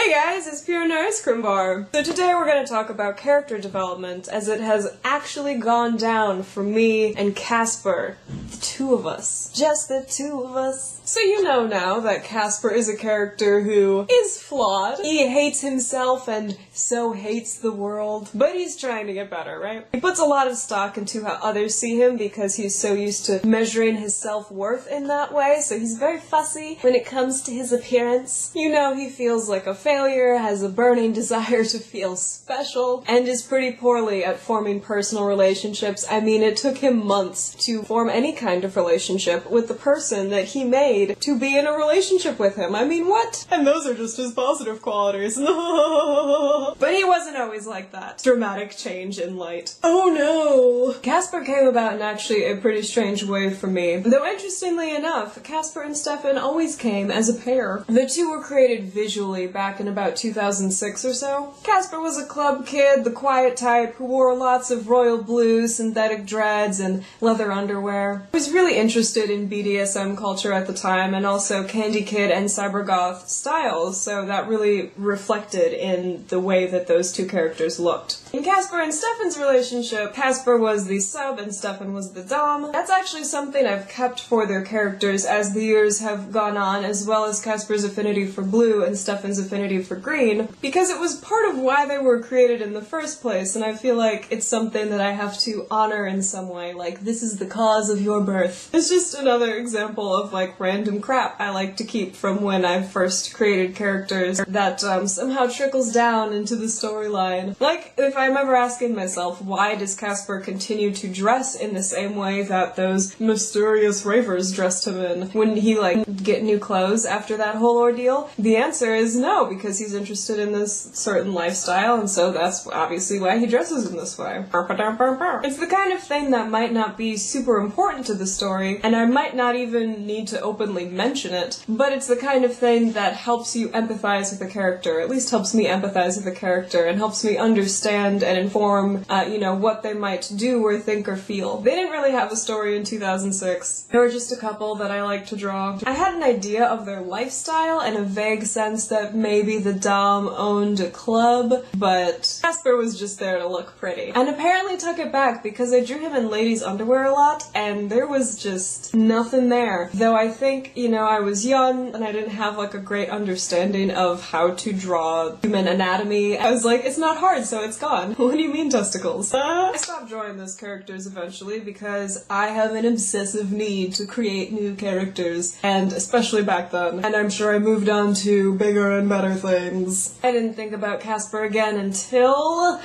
Hey guys, it's PinotNoirIceCreamBar. So today we're going to talk about character development as it has actually gone down for me and Casper. The two of us. Just the two of us. So you know now that Casper is a character who is flawed. He hates himself and so hates the world. But he's trying to get better, right? He puts a lot of stock into how others see him because he's so used to measuring his self-worth in that way, so he's very fussy when it comes to his appearance. You know, he feels like a failure, has a burning desire to feel special, and is pretty poorly at forming personal relationships. I mean, it took him months to form any kind of relationship with the person that he made to be in a relationship with him. I mean, what? And those are just his positive qualities. But he wasn't always like that. Dramatic change in light. Oh no! Casper came about in actually a pretty strange way for me. Though interestingly enough, Casper and Stefan always came as a pair. The two were created visually back in about 2006 or so. Casper was a club kid, the quiet type, who wore lots of royal blue, synthetic dreads, and leather underwear. He was really interested in BDSM culture at the time, and also Candy Kid and Cybergoth styles, so that really reflected in the way that those two characters looked. In Casper and Stefan's relationship, Casper was the sub and Stefan was the dom. That's actually something I've kept for their characters as the years have gone on, as well as Casper's affinity for blue and Stefan's affinity for green, because it was part of why they were created in the first place, and I feel like it's something that I have to honor in some way, like, this is the cause of your birth. It's just another example of, like, random crap I like to keep from when I first created characters that somehow trickles down into the storyline. Like, if I'm ever asking myself, why does Casper continue to dress in the same way that those mysterious ravers dressed him in? Wouldn't he, like, get new clothes after that whole ordeal? The answer is no, because he's interested in this certain lifestyle, and so that's obviously why he dresses in this way. It's the kind of thing that might not be super important to the story, and I might not even need to openly mention it, but it's the kind of thing that helps you empathize with a character, at least helps me empathize with a character, and helps me understand and inform, what they might do or think or feel. They didn't really have a story in 2006. There were just a couple that I like to draw. I had an idea of their lifestyle and a vague sense that maybe the dom owned a club, but Casper was just there to look pretty. And apparently took it back because I drew him in ladies' underwear a lot, and there was just nothing there. Though I think, I was young and I didn't have like a great understanding of how to draw human anatomy. I was like, it's not hard, so it's gone. What do you mean testicles? I stopped drawing those characters eventually because I have an obsessive need to create new characters, and especially back then. And I'm sure I moved on to bigger and better things. I didn't think about Casper again until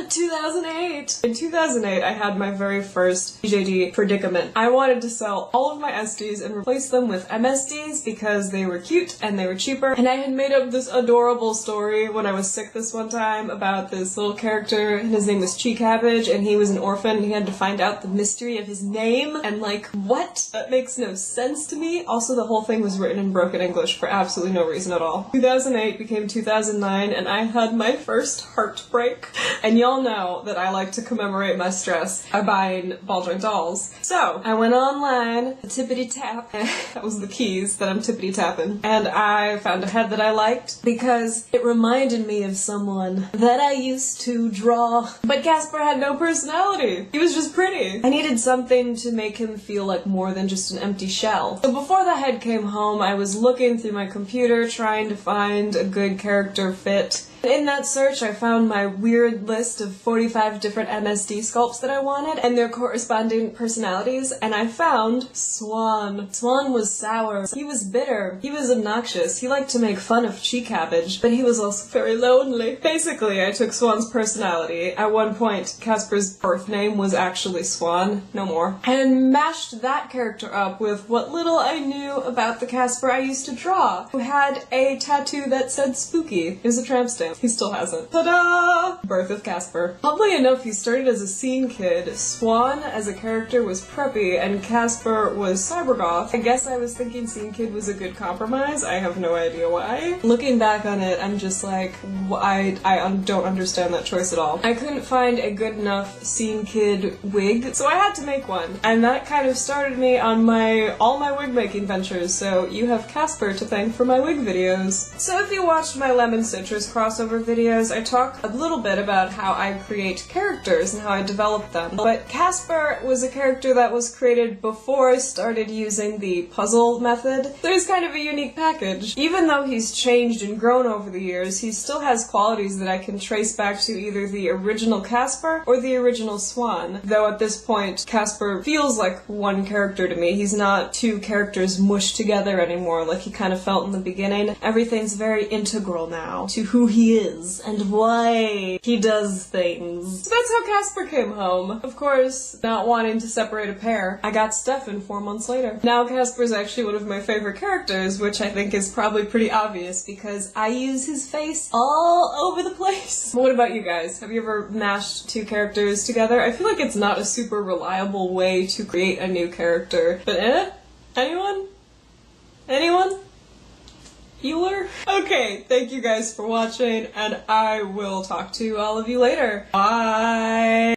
2008. In 2008, I had my very first PJD predicament. I wanted to sell all of my SDs and replace them with MSDs because they were cute and they were cheaper, and I had made up this adorable story when I was sick this one time about this little character, and his name was Cheek Cabbage, and he was an orphan, and he had to find out the mystery of his name, and like, what? That makes no sense to me. Also, the whole thing was written in broken English for absolutely no reason at all. 2008 became 2009, and I had my first heartbreak, and y'all know that I like to commemorate my stress by buying ball joint dolls. So, I went online, tippity tap, that was the keys that I'm tippity tapping, and I found a head that I liked because it reminded me of someone that I used to draw. But Casper had no personality. He was just pretty. I needed something to make him feel like more than just an empty shell. So before the head came home, I was looking through my computer trying to find a good character fit. In that search, I found my weird list of 45 different MSD sculpts that I wanted and their corresponding personalities, and I found Swan. Swan was sour. He was bitter. He was obnoxious. He liked to make fun of Cheek Cabbage, but he was also very lonely. Basically, I took Swan's personality. At one point, Casper's birth name was actually Swan, no more, and mashed that character up with what little I knew about the Casper I used to draw, who had a tattoo that said spooky. It was a tramp stamp. He still hasn't. Ta-da! Birth of Casper. Oddly enough, he started as a scene kid. Swan, as a character, was preppy, and Casper was cybergoth. I guess I was thinking scene kid was a good compromise. I have no idea why. Looking back on it, I'm just like, I don't understand that choice at all. I couldn't find a good enough scene kid wig, so I had to make one. And that kind of started me on all my wig making ventures, so you have Casper to thank for my wig videos. So if you watched my Lemon Citrus crossover videos, I talk a little bit about how I create characters and how I develop them. But Casper was a character that was created before I started using the puzzle method. So he's kind of a unique package. Even though he's changed and grown over the years, he still has qualities that I can trace back to either the original Casper or the original Swan. Though at this point, Casper feels like one character to me. He's not two characters mushed together anymore like he kind of felt in the beginning. Everything's very integral now to who he is and why he does things. So that's how Casper came home. Of course, not wanting to separate a pair, I got Stefan 4 months later. Now Casper's actually one of my favorite characters, which I think is probably pretty obvious because I use his face all over the place. What about you guys? Have you ever mashed two characters together? I feel like it's not a super reliable way to create a new character, but anyone? Anyone? Healer? Okay, thank you guys for watching, and I will talk to all of you later. Bye!